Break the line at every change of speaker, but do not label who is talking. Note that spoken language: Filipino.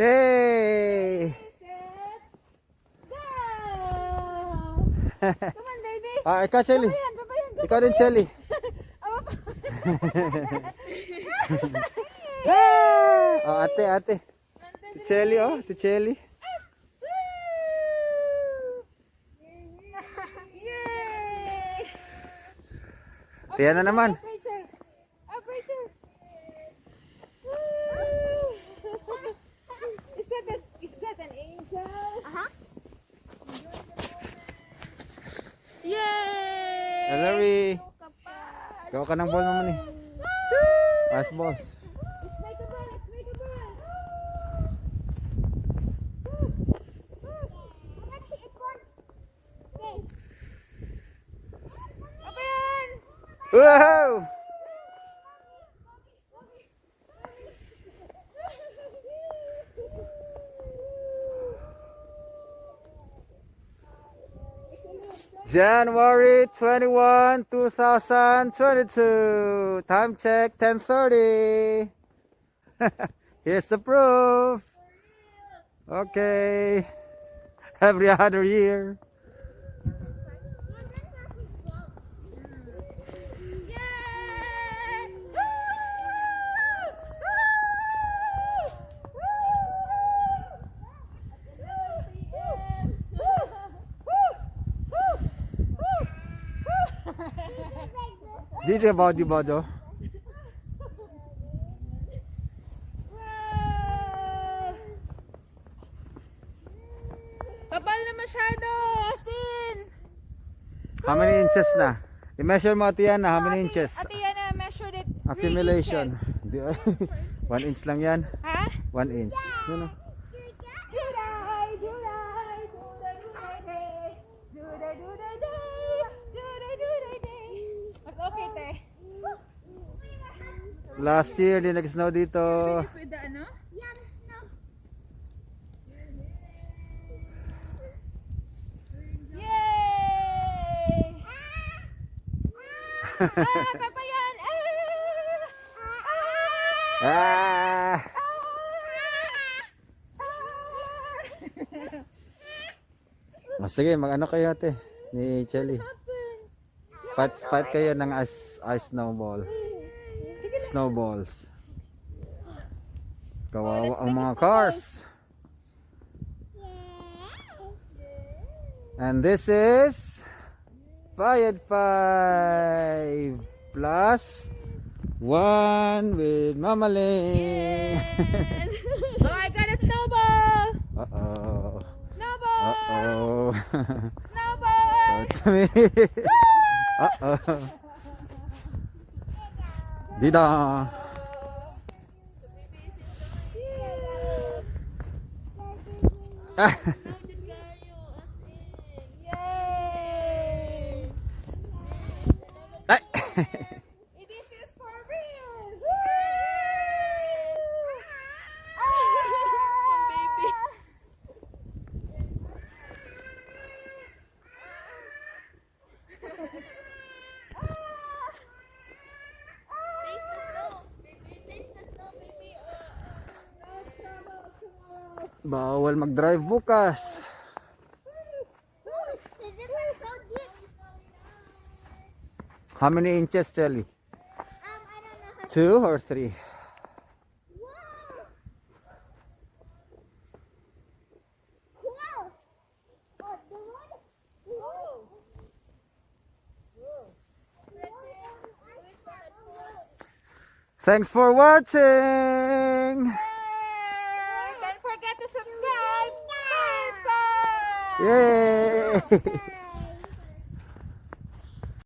Yay!
Come on, baby.
Ikaw, Shelly. Ikaw din, Shelly. Ate. Si Shelly, si Shelly.
Yay!
Tiyan na naman.
Operator. Is that an angel? Yay!
Hillary. Gawa ka ng ball naman eh. Pass balls.
Let's make a ball. Open!
Wow! January 21, 2022. Time check 10:30. Here's the proof. Okay. Every other year. Di ba do?
Kapal na masyado, asin.
How many inches na? I-measure mo ate yan na how many inches?
Ate yan na measured it 3
Accumulation.
inches.
1 inch lang yan.
Ha?
1 inch. Yun o.
Mas okay, te.
Last year, di nag-snow dito.
Pwede ano? Yay! Papa yan!
Ah! Sige, mag-ano kayo ate ni Chelly. Fight kayo ng ice snowball. Snowballs. Kawawa ang mga cars. And this is Fayetteville 5 plus 1 with Mama Ling.
Oh, I got a snowball!
Uh-oh.
Snowball!
Uh-oh.
Snowball!
That's me. Uh-oh. Dida. Ay.
This is for real! Baby.
Bawal mag-drive bukas. How many inches, Chelly?
I don't know.
2 or 3? Thanks for watching.
Don't forget to subscribe. Bye.
Yay!